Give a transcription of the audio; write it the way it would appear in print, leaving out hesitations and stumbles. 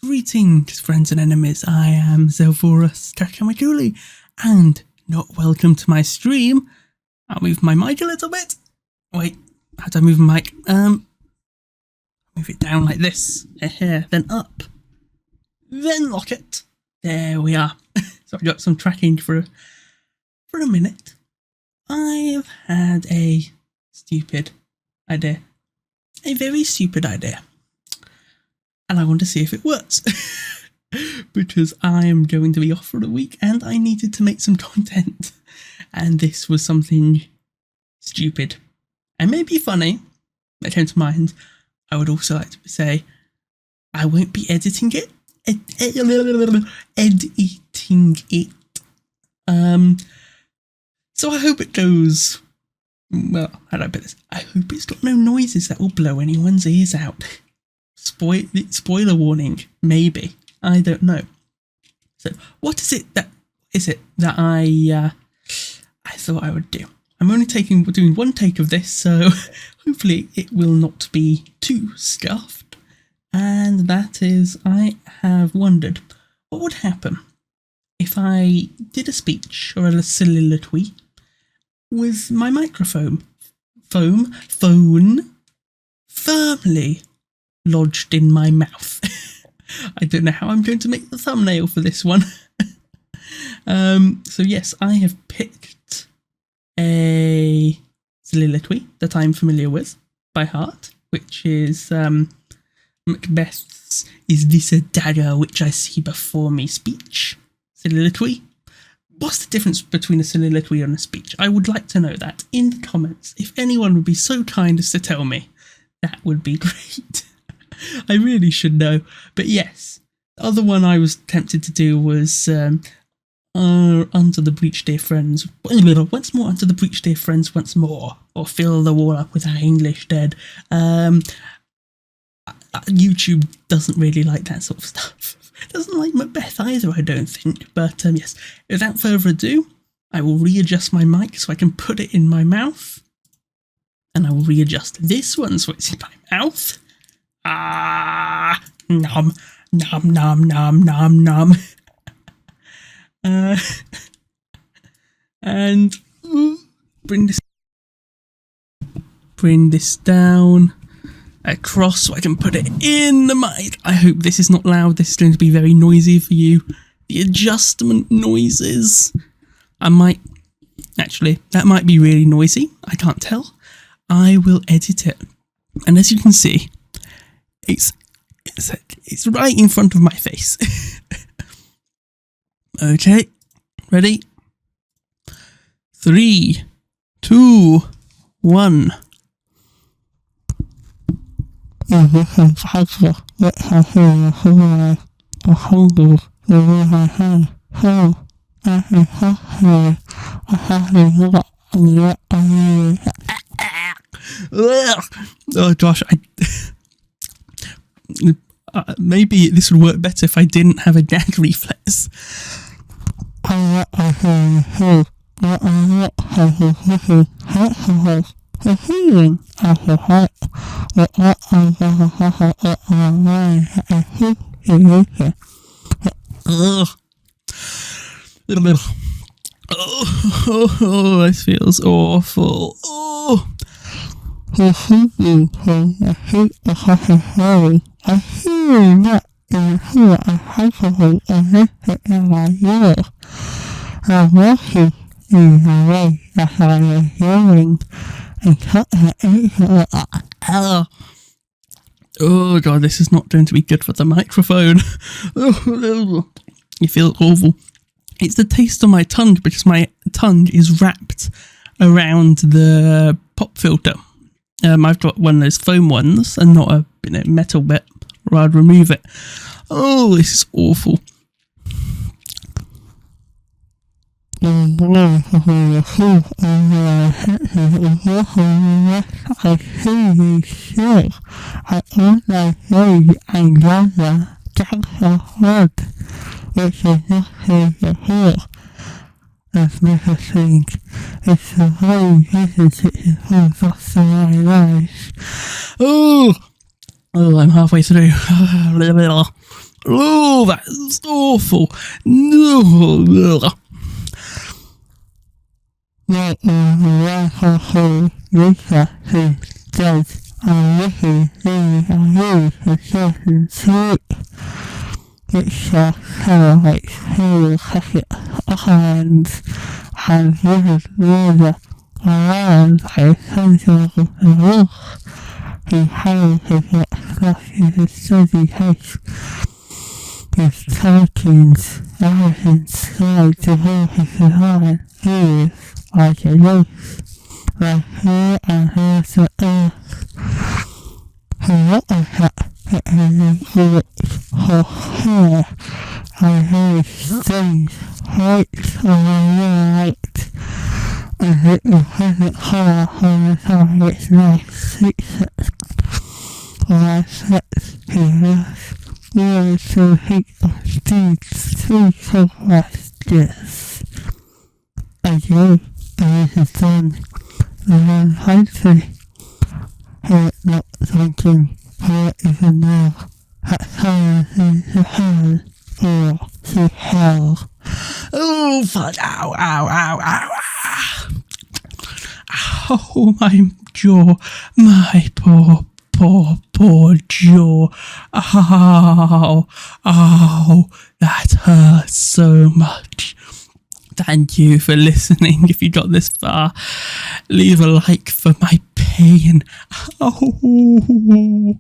Greetings, friends and enemies. I am Zelvorus Takamakuli, and not welcome to my stream. I'll move my mic a little bit. Wait, how do I move my mic? Move it down like this. Then up. Then lock it. There we are. So I got some tracking for a minute. I've had a stupid idea. A very stupid idea. And I want to see if it works. Because I am going to be off for a week and I needed to make some content. And this was something stupid. And maybe funny that came to mind. I would also like to say I won't be editing it. Editing it. So I hope it goes, well, how do I put this? I hope it's got no noises that will blow anyone's ears out. Spoiler warning, maybe. I don't know. So what is it that I thought I would do? I'm only doing one take of this, so hopefully it will not be too scuffed. And that is, I have wondered what would happen if I did a speech or a soliloquy with my microphone phone firmly lodged in my mouth. I don't know how I'm going to make the thumbnail for this one. So yes, I have picked a soliloquy that I'm familiar with by heart, which is Macbeth's "Is this a dagger which I see before me" speech. Soliloquy. What's the difference between a soliloquy and a speech? I would like to know that in the comments. If anyone would be so kind as to tell me, that would be great. I really should know. But yes, the other one I was tempted to do was "Under the breach, dear friends." Once more, under the breach, dear friends, once more. Or fill the wall up with our English dead. YouTube doesn't really like that sort of stuff. It doesn't like Macbeth either, I don't think. But yes, without further ado, I will readjust my mic so I can put it in my mouth. And I will readjust this one so it's in my mouth. Nom, nom, nom, nom, nom, nom. And bring this down across so I can put it in the mic. I hope this is not loud. This is going to be very noisy for you. The adjustment noises. That might be really noisy. I can't tell. I will edit it. And as you can see, it's right in front of my face. Okay, ready? 3, 2, 1. Oh gosh, maybe this would work better if I didn't have a gag reflex. Oh, this feels awful. Oh. Oh god, this is not going to be good for the microphone. You feel awful. It's the taste on my tongue because my tongue is wrapped around the pop filter. I've got one of those foam ones and not a metal bit, or I'd remove it. Oh, this is awful. That's never changed. It's the way hesitation holds us in my life. Oh, I'm halfway through. Oh, that's awful. No. Like the whole research does already use a certain sweet which celebrates whole cricket islands and vivid water around a central roof. He highlighted what crosses his study case with cartoons, everything slides to his design. He is like a ghost, like her and her to earth. He looked at it and influenced her hair and very strange white and light, and it was present colour on the top of its nice secret. While sets he was really to heat of deeds too self-righteous. Again, it is done, the man hopefully hurt not thinking hurt even now, at times into hell or to hell. Oh, fuck. Ow, ow, ow, ow. Oh, my jaw. My poor jaw. Ow, ow. That hurts so much. Thank you for listening. If you got this far, leave a like for my pain. Oh.